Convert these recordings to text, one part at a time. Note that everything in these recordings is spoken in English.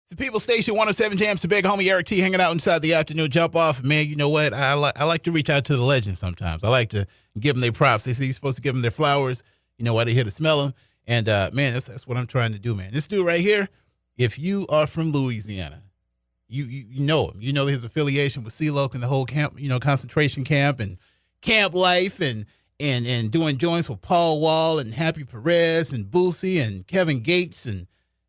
It's the People Station 107 Jamz, the big homie Erik Tee hanging out inside the afternoon jump off. Man, you know what? I like to reach out to the legends sometimes. I like to give them their props. They say you're supposed to give them their flowers, you know, while they're here to smell them. And, man, that's what I'm trying to do, man. This dude right here, if you are from Louisiana, you know him. You know his affiliation with CeeLo and the whole camp, you know, concentration camp and camp life and doing joints with Paul Wall and Happy Perez and Boosie and Kevin Gates. And,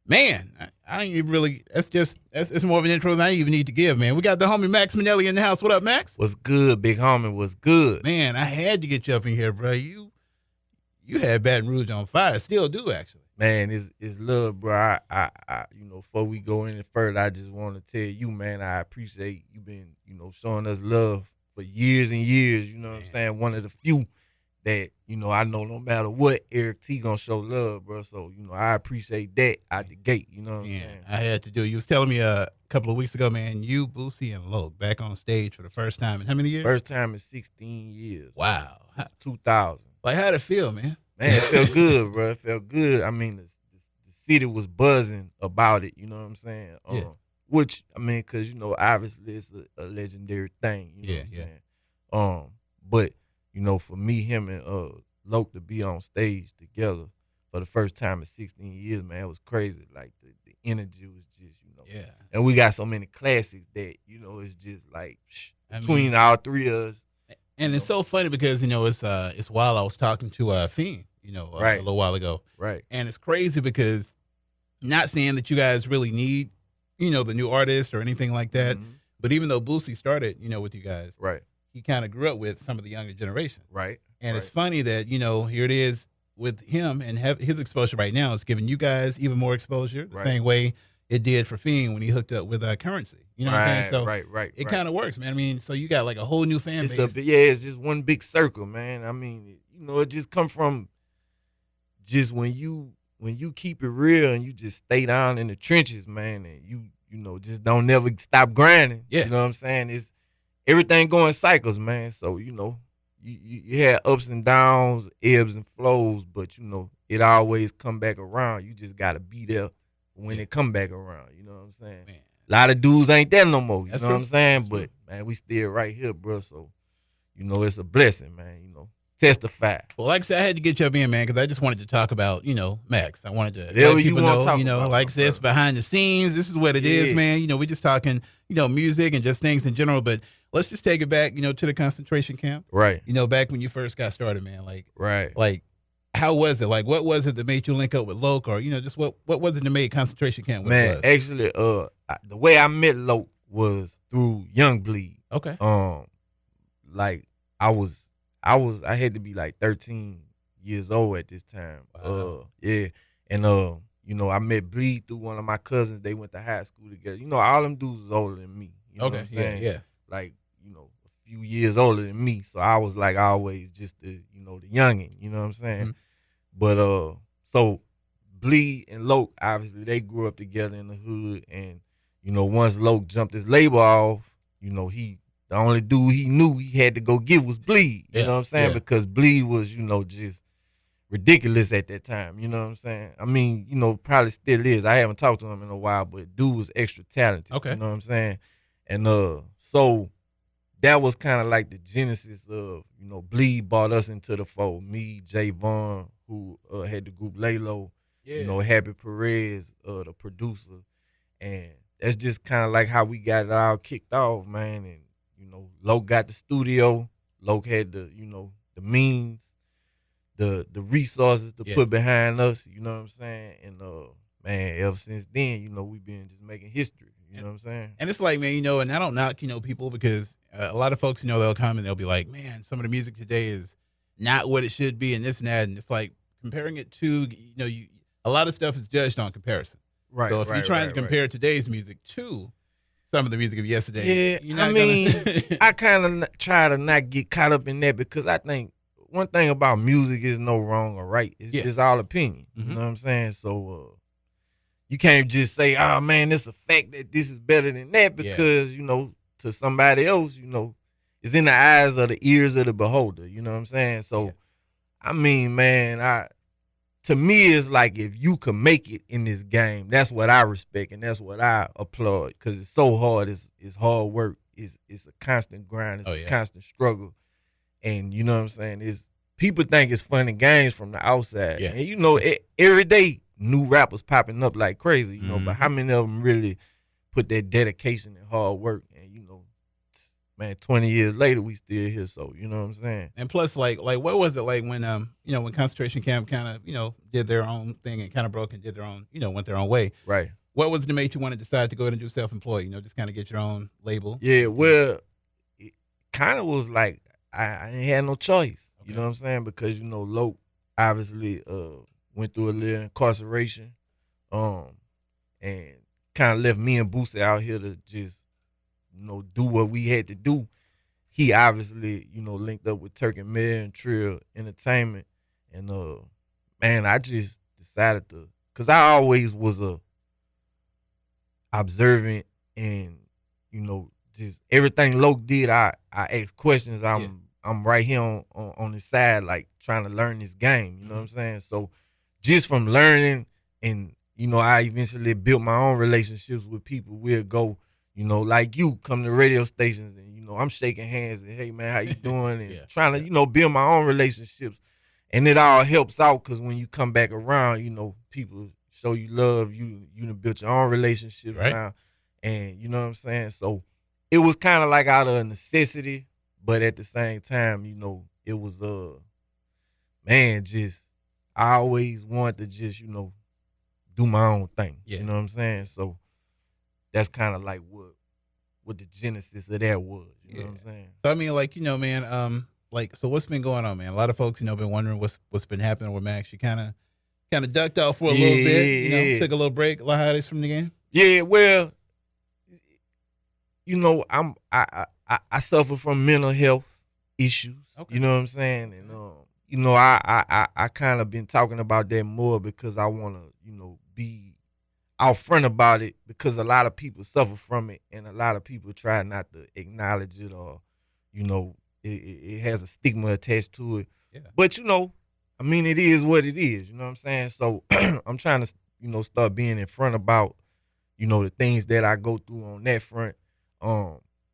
man, I ain't even really, it's more of an intro than I even need to give, man. We got the homie Max Minelli in the house. What up, Max? What's good, big homie? What's good? Man, I had to get you up in here, bro. You had Baton Rouge on fire. Still do, actually. Man, it's love, bro. I you know, before we go any further, I just want to tell you, man, I appreciate you been, you know, showing us love for years and years. You know what I'm saying? One of the few that, you know, I know no matter what, Erik Tee gonna show love, bro. So, you know, I appreciate that out the gate. You know what I'm saying? I had to do. You was telling me a couple of weeks ago, man, you, Boosie, and Loke back on stage for the first time in how many years? First time in 16 years. Wow. Since 2000. Like, how'd it feel, man? Man, it felt good, bro. It felt good. I mean, the city was buzzing about it. You know what I'm saying? Which, I mean, because, you know, obviously it's a legendary thing. You know what I'm saying? But, you know, for me, him and Loke to be on stage together for the first time in 16 years, man, it was crazy. Like, the energy was just, you know. Yeah. And we got so many classics that, you know, it's just like, between all three of us. And it's so funny because, you know, it's wild. I was talking to Fiend, you know, a little while ago. Right. And it's crazy because not saying that you guys really need, you know, the new artist or anything like that. Mm-hmm. But even though Boosie started, you know, with you guys. Right. He kind of grew up with some of the younger generation. Right. And it's funny that, you know, here it is with him and his exposure right now. It's giving you guys even more exposure the same way it did for Fiend when he hooked up with Currency. You know what I'm saying? So it kind of works, man. I mean, so you got like a whole new fan base. It's just one big circle, man. I mean, you know, it just come from just when you keep it real and you just stay down in the trenches, man, and you know, just don't never stop grinding. Yeah. You know what I'm saying? It's everything going cycles, man. So, you know, you had ups and downs, ebbs and flows, but, you know, it always come back around. You just got to be there when it come back around. You know what I'm saying? Man. A lot of dudes ain't there no more. You know what I'm saying? But, man, we still right here, bro. So, you know, it's a blessing, man. You know, testify. Well, like I said, I had to get you up in, man, because I just wanted to talk about, you know, Max. I wanted to let people know, you know, like I said, it's behind the scenes. This is what it is, man. You know, we're just talking, you know, music and just things in general. But let's just take it back, you know, to the concentration camp. Right. You know, back when you first got started, man. Like, like, how was it? Like, what was it that made you link up with Loke, or, you know, just what was it that made concentration camp? Man, actually, the way I met Loke was through Young Bleed. Okay. Like I had to be like 13 years old at this time. Wow. And you know, I met Bleed through one of my cousins. They went to high school together. You know, all them dudes was older than me. You know what I'm saying? Yeah. Like, you know, a few years older than me. So I was like always just the, you know, the youngin', you know what I'm saying? Mm-hmm. But so Bleed and Loke, obviously they grew up together in the hood, and, you know, once Loke jumped his label off, you know, the only dude he knew he had to go get was Bleed. You know what I'm saying? Yeah. Because Bleed was, you know, just ridiculous at that time. You know what I'm saying? I mean, you know, probably still is. I haven't talked to him in a while, but dude was extra talented. Okay. You know what I'm saying? And so that was kind of like the genesis of, you know, Bleed brought us into the fold. Me, Jay Vaughn, who had the group Laylo, you know, Happy Perez, the producer. And that's just kind of like how we got it all kicked off, man. And, you know, Loke got the studio. Loke had the, you know, the means, the resources to put behind us, you know what I'm saying? And, man, ever since then, you know, we've been just making history. You know what I'm saying? And it's like, man, you know, and I don't knock, you know, people, because a lot of folks, you know, they'll come and they'll be like, man, some of the music today is not what it should be and this and that. And it's like comparing it to, you know, a lot of stuff is judged on comparison. Right. So if you're trying to compare today's music to some of the music of yesterday, I kind of try to not get caught up in that, because I think one thing about music is no wrong or right. It's all opinion. Mm-hmm. You know what I'm saying? So, you can't just say, oh, man, it's a fact that this is better than that, because, you know, to somebody else, you know, it's in the eyes or the ears of the beholder. You know what I'm saying? So, I mean, man, to me, it's like if you can make it in this game, that's what I respect and that's what I applaud because it's so hard. It's hard work. It's a constant grind. It's a constant struggle. And you know what I'm saying? It's people think it's fun and games from the outside. Yeah. And you know, every day new rappers popping up like crazy, you know, but how many of them really put that dedication and hard work? And you know, man, 20 years later we still here, so you know what I'm saying? And plus like what was it like when you know, when concentration camp kind of, you know, did their own thing and kind of broke and did their own, you know, went their own way. Right. What was it that made you want to decide to go ahead and do self-employed, you know, just kind of get your own label? Yeah, well, it kind of was like I didn't have no choice. You know what I'm saying? Because you know, Loke obviously went through a little incarceration, and kind of left me and Boosie out here to just, you know, do what we had to do. He obviously, you know, linked up with Turk and Mayor and Trill Entertainment, and man, I just decided to, cause I always was a observant and, you know, just everything Loke did, I ask questions. I'm right here on the side, like trying to learn this game. You know what I'm saying? So just from learning, and you know, I eventually built my own relationships with people. We'll go, you know, like you come to radio stations, and you know, I'm shaking hands and hey man, how you doing? And trying to, you know, build my own relationships, and it all helps out because when you come back around, you know, people show you love. You done built your own relationships now, and you know what I'm saying. So it was kind of like out of necessity. But at the same time, you know, it was man, just I always wanted to just, you know, do my own thing. You know what I'm saying? So that's kind of like what the genesis of that was. You know what I'm saying? So I mean, like, you know, man, like, so what's been going on, man? A lot of folks, you know, been wondering what's been happening with Max. You kind of ducked off for a little bit, you know, took a little break, a little hiatus from the game. Yeah, well, you know, I suffer from mental health issues. You know what I'm saying? And you know, I kind of been talking about that more because I want to, you know, be out front about it because a lot of people suffer from it and a lot of people try not to acknowledge it, or, you know, it has a stigma attached to it. Yeah. But you know, I mean, it is what it is. You know what I'm saying? So I'm trying to, you know, start being in front about, you know, the things that I go through on that front.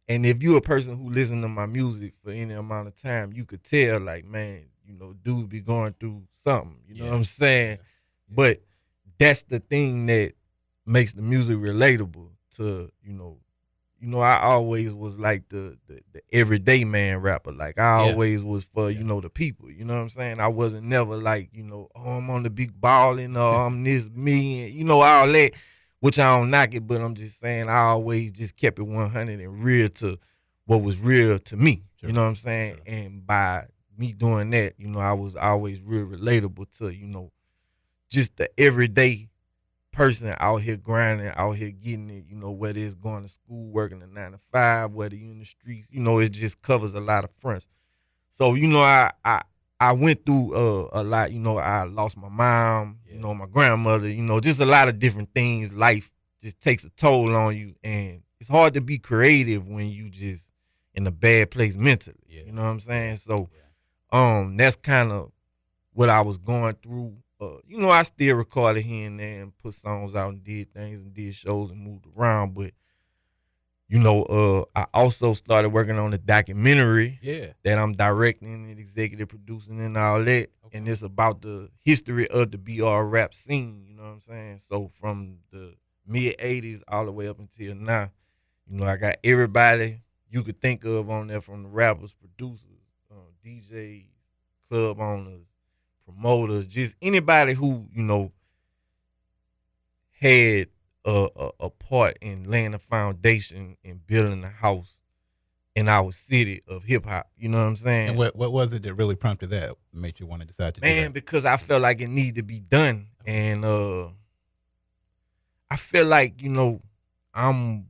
And if you're a person who listens to my music for any amount of time, you could tell, like, man, you know, dude be going through something. You know what I'm saying? But that's the thing that makes the music relatable to, you know, I always was like the everyday man rapper. Like, I always was for, you know, the people. You know what I'm saying? I wasn't never like, you know, oh, I'm on the big ballin', or I'm this, me, and, you know, all that. Which I don't knock it, but I'm just saying I always just kept it 100 and real to what was real to me. You know what I'm saying? And by me doing that, you know, I was always real relatable to, you know, just the everyday person out here grinding, out here getting it, you know, whether it's going to school, working a 9 to 5, whether you're in the streets, you know, it just covers a lot of fronts. So, you know, I went through a lot. You know, I lost my mom, you know, my grandmother, you know, just a lot of different things. Life just takes a toll on you, and it's hard to be creative when you just in a bad place mentally. You know what I'm saying? So that's kind of what I was going through. You know, I still recorded here and there and put songs out and did things and did shows and moved around, but you know, I also started working on a documentary that I'm directing and executive producing and all that. And it's about the history of the BR rap scene, you know what I'm saying? So from the mid-'80s all the way up until now, you know, I got everybody you could think of on there, from the rappers, producers, DJs, club owners, promoters, just anybody who, you know, had a part in laying a foundation and building a house in our city of hip hop. You know what I'm saying? And what was it that really prompted that, made you want to decide to do that? Because I felt like it needed to be done. And I feel like, you know, I'm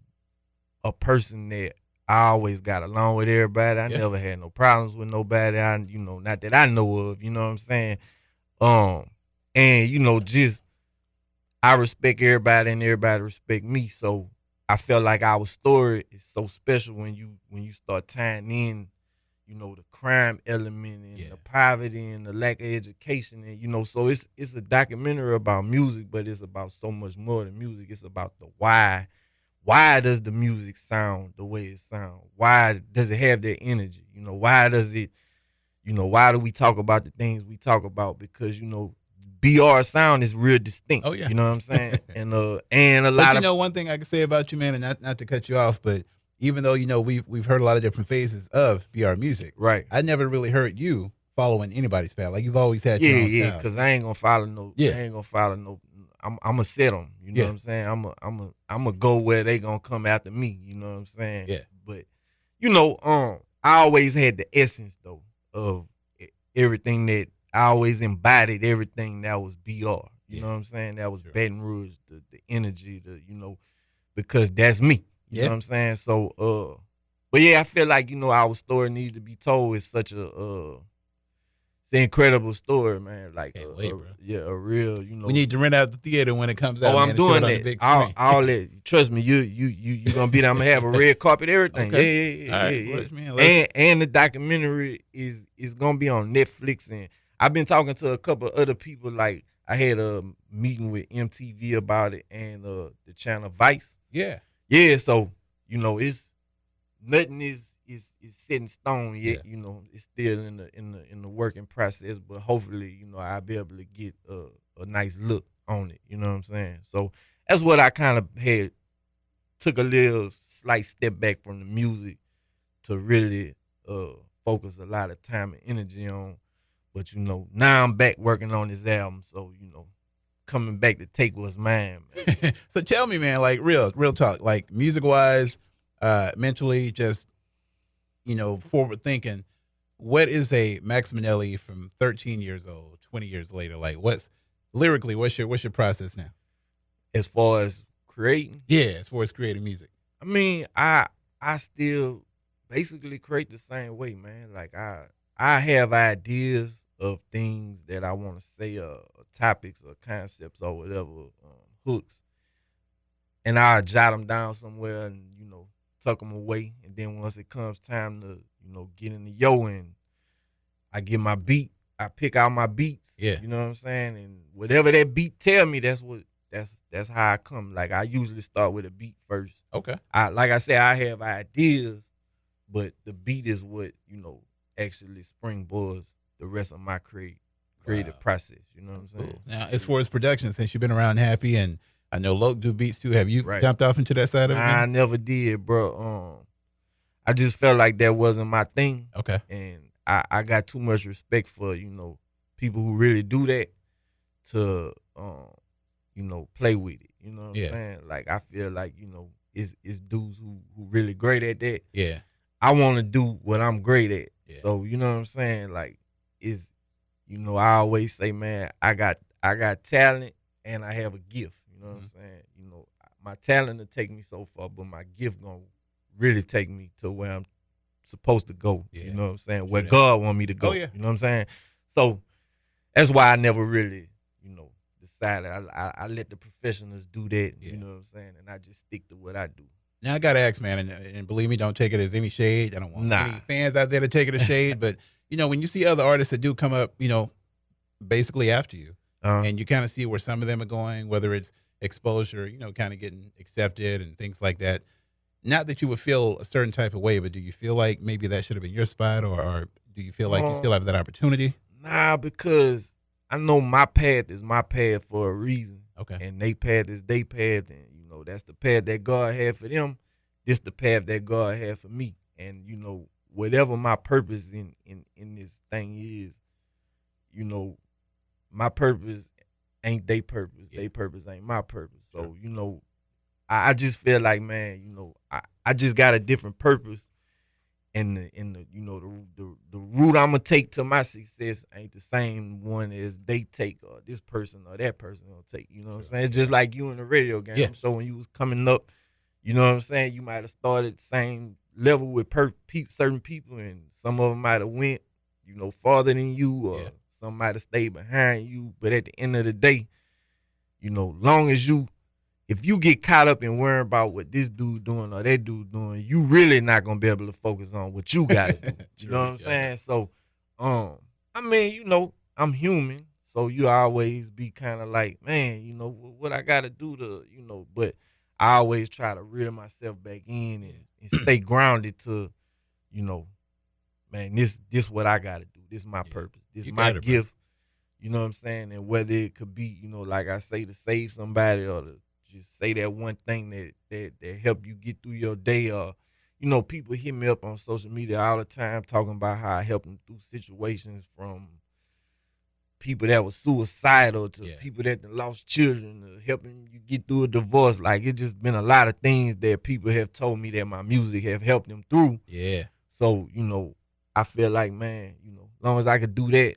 a person that I always got along with everybody. I never had no problems with nobody. You know, not that I know of, you know what I'm saying? And, you know, just I respect everybody and everybody respect me. So I felt like our story is so special when you start tying in, you know, the crime element and the poverty and the lack of education, and you know, so it's a documentary about music, but it's about so much more than music. It's about the why. Why does the music sound the way it sounds? Why does it have that energy? You know, why does it, you know, why do we talk about the things we talk about? Because, you know, BR sound is real distinct. Oh yeah. You know what I'm saying? And a lot but you know, one thing I can say about you, man, and not to cut you off, but even though, you know, we've heard a lot of different phases of BR music. Right. I never really heard you following anybody's path. Like you've always had your own style. Because I ain't gonna follow no I ain't gonna follow no I'm gonna set them, you know what I'm saying? I'm gonna go where they gonna come after me, you know what I'm saying? Yeah. But you know, I always had the essence though of everything that I always embodied everything that was BR. You know what I'm saying? That was Baton Rouge, the energy, you know, because that's me. You know what I'm saying? So but yeah, I feel like, you know, our story needs to be told. It's such a it's an incredible story, man. Like a real, you know. We need to rent out the theater when it comes out. Oh, man, I'm doing that. All that. Trust me, you gonna be there. I'm gonna have a red carpet, everything. Okay. Yeah. And the documentary is gonna be on Netflix. And I've been talking to a couple of other people. Like I had a meeting with MTV about it and the channel Vice. Yeah. Yeah. So you know, it's nothing is set in stone yet. You know, it's still in the working process, but hopefully, you know, I'll be able to get a nice look on it. You know what I'm saying? So that's what I kind of had took a little slight step back from the music to really focus a lot of time and energy on. But you know, now I'm back working on this album, so you know, coming back to take what's mine. Man. So tell me, man, like real talk, like music wise, mentally, just, you know, forward thinking, what is a Max Minelli from 13 years old, 20 years later? Like what's your process now? As far as creating? Yeah, as far as creating music. I mean, I still basically create the same way, man. Like I have ideas of things that I want to say, topics or concepts or whatever, hooks. And I jot them down somewhere and, you know, tuck them away, and then once it comes time to, you know, get in the and I get my beat, I pick out my beats. Yeah. You know what I'm saying? And whatever that beat tell me, that's how I come. Like I usually start with a beat first. Okay. Like I said, I have ideas, but the beat is what, you know, actually springboards the rest of my creative process. You know what I'm saying? Cool. Now, as far as production, since you've been around Happy and I know Loke do beats too. Have you jumped off into that side of it? I never did, bro. I just felt like that wasn't my thing. Okay. And I got too much respect for, you know, people who really do that to, you know, play with it. You know what I'm saying? Like, I feel like, you know, it's dudes who really great at that. Yeah. I want to do what I'm great at. Yeah. So, you know what I'm saying? Like, it's, you know, I always say, man, I got talent and I have a gift. You know what I'm saying? You know, my talent will take me so far, but my gift gonna really take me to where I'm supposed to go. Yeah. You know what I'm saying? Where God want me to go. Oh, yeah. You know what I'm saying? So that's why I never really, you know, decided. I let the professionals do that. Yeah. You know what I'm saying? And I just stick to what I do. Now I gotta ask, man, and believe me, don't take it as any shade. I don't want any fans out there to take it as shade, but you know, when you see other artists that do come up, you know, basically after you, and you kind of see where some of them are going, whether it's exposure, you know, kind of getting accepted and things like that. Not that you would feel a certain type of way, but do you feel like maybe that should have been your spot, or do you feel like you still have that opportunity? Nah, because I know my path is my path for a reason. Okay. And they path is they path, and you know, that's the path that God had for them. This the path that God had for me. And you know, whatever my purpose in this thing is, you know, my purpose ain't they purpose. Yeah. They purpose ain't my purpose. So, you know, I just feel like, man, you know, I just got a different purpose, and the you know, the route I'm gonna take to my success ain't the same one as they take, or this person or that person gonna take. You know what I'm saying? It's just like you in the radio game. Yeah. So when you was coming up, you know what I'm saying, you might have started the same level with certain people, and some of them might have went, you know, farther than you, or some might have stayed behind you. But at the end of the day, you know, long as you if you get caught up in worrying about what this dude doing or that dude doing, you really not gonna be able to focus on what you gotta do. You know what I'm saying? So, I mean, you know, I'm human, so you always be kind of like, man, you know, what I gotta do to, you know, but I always try to reel myself back in and stay grounded to, you know, man, this what I gotta do. This is my purpose. This is my gift. You know what I'm saying? And whether it could be, you know, like I say, to save somebody or to just say that one thing that help you get through your day, or, you know, people hit me up on social media all the time talking about how I help them through situations, from people that was suicidal to people that lost children, to helping you get through a divorce. Like, it just been a lot of things that people have told me that my music have helped them through. Yeah. So, you know, I feel like, man, you know, as long as I could do that,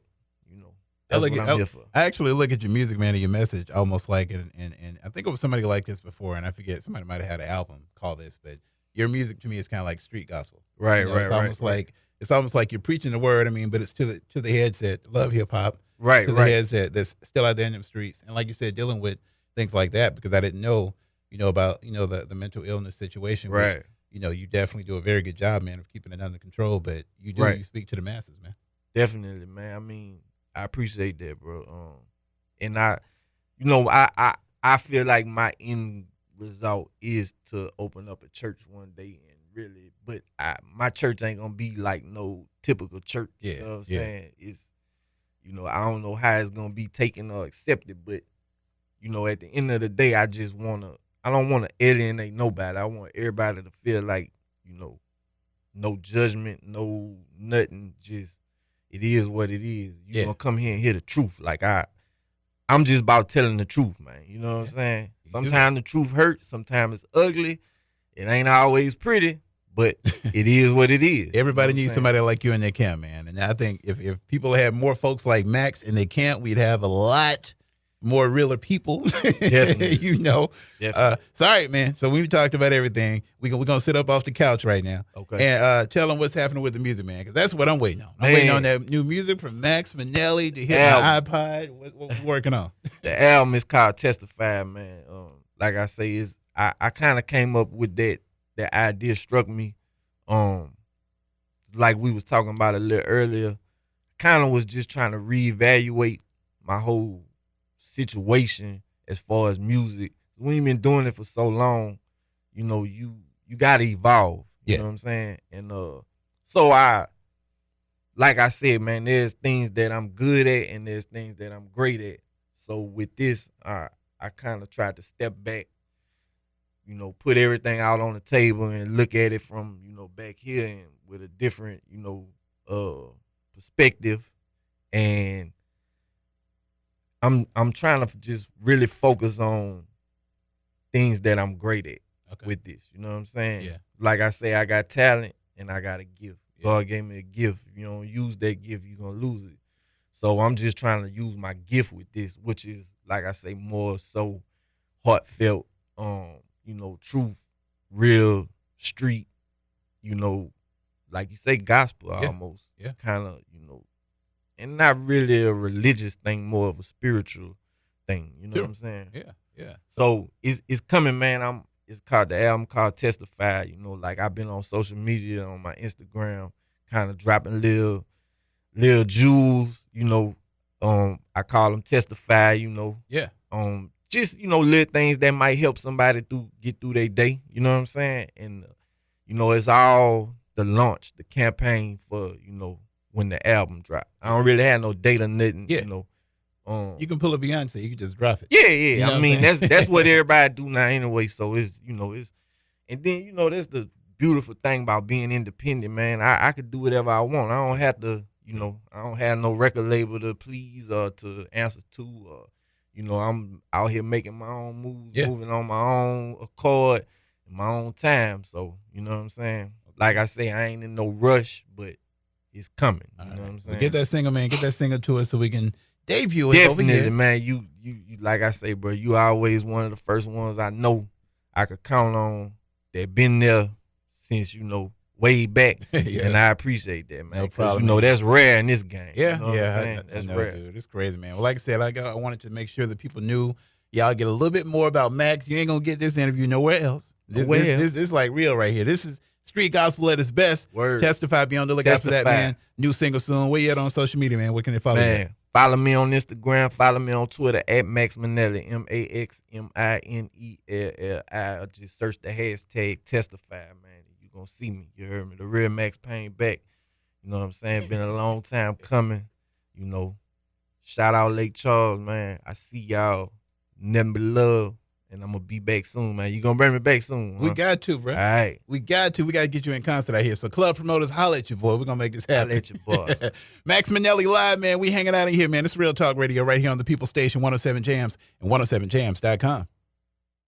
you know, that's what I'm here for. I actually look at your music, man, and your message almost like, and I think it was somebody like this before, and I forget, somebody might have had an album called this, but your music to me is kind of like street gospel. Right, you know, it's almost like you're preaching the word. I mean, but it's to the heads that love hip hop, right, to the heads that's still out there in them streets, and like you said, dealing with things like that, because I didn't know, you know, about, you know, the mental illness situation, right? Which, you know, you definitely do a very good job, man, of keeping it under control. But you do, you speak to the masses, man. Definitely, man. I mean, I appreciate that, bro. And you know, I feel like my end result is to open up a church one day, and really, but my church ain't gonna be like no typical church. Yeah, you know what I'm saying? It's, you know, I don't know how it's gonna be taken or accepted, but, you know, at the end of the day, I don't want to alienate nobody. I want everybody to feel like, you know, no judgment, no nothing. Just, it is what it is. You gonna come here and hear the truth. Like, I'm just about telling the truth, man. You know what I'm saying? Sometimes the truth hurts. Sometimes it's ugly. It ain't always pretty, but it is what it is. Everybody needs somebody like you in their camp, man. And I think if people had more folks like Max in their camp, we'd have a lot more realer people. You know. Sorry, man. So we talked about everything. We're gonna sit up off the couch right now. Okay. And tell them what's happening with the music, man, because that's what I'm waiting on. I'm waiting on that new music from Max Minelli to hit my iPod. What we're working on. The album is called Testify, man. Like I say, I kind of came up with that idea, struck me. Like we was talking about a little earlier, kind of was just trying to reevaluate my whole situation as far as music. When you've been doing it for so long, you know, you gotta evolve. You know what I'm saying? And so like I said, man, there's things that I'm good at and there's things that I'm great at. So with this, I kind of tried to step back, you know, put everything out on the table and look at it from, you know, back here and with a different, you know, perspective. And I'm trying to just really focus on things that I'm great at with this. You know what I'm saying? Yeah. Like I say, I got talent and I got a gift. God gave me a gift. If you don't use that gift, you're gonna lose it. So I'm just trying to use my gift with this, which is, like I say, more so heartfelt, you know, truth, real street, you know, like you say, gospel almost. Yeah. Kind of, you know, and not really a religious thing, more of a spiritual thing. You know what I'm saying? Yeah. So it's coming, man. It's called, the album called Testify. You know, like, I've been on social media, on my Instagram, kind of dropping little jewels. You know, I call them Testify. You know. Yeah. Just, you know, little things that might help somebody get through their day. You know what I'm saying? And you know, it's all the launch, the campaign for, you know, when the album drop. I don't really have no date or nothing. You know. You can pull a Beyonce. You can just drop it. Yeah. You know I mean, that's what everybody do now anyway. So it's, you know, and then, you know, that's the beautiful thing about being independent, man. I could do whatever I want. I don't have to, you know, I don't have no record label to please or to answer to. Or, you know, I'm out here making my own moves, moving on my own accord, in my own time. So, you know what I'm saying? Like I say, I ain't in no rush, but it's coming. You know what I'm saying? Well, get that single, man. Get that single to us so we can debut it. Definitely, over here. Man. You like I say, bro, you always one of the first ones I know I could count on that been there since, you know, way back. And I appreciate that, man. No problem, you know, that's rare in this game. Yeah, you know that's rare. Dude. It's crazy, man. Well, like I said, I wanted to make sure that people knew, Y'all get a little bit more about Max. You ain't going to get this interview nowhere else. This is like real right here. This is street gospel at its best. Word. Testify, be on the lookout for that, man. New single soon. Where you at on social media, man? Where can they follow you? Follow me on Instagram. Follow me on Twitter at Max Minelli, MaxMinelli. Just search the hashtag Testify, man. You're going to see me. You heard me. The real Max Payne back. You know what I'm saying? Been a long time coming. You know, shout out Lake Charles, man. I see y'all. Nothing but love. And I'm going to be back soon, man. You going to bring me back soon, huh? We got to, bro. All right. We got to get you in concert out here. So club promoters, holla at your boy. We're going to make this happen. Holla at your boy. Max Minelli Live, man. We hanging out in here, man. It's Real Talk Radio right here on the People Station 107 Jamz and 107jams.com.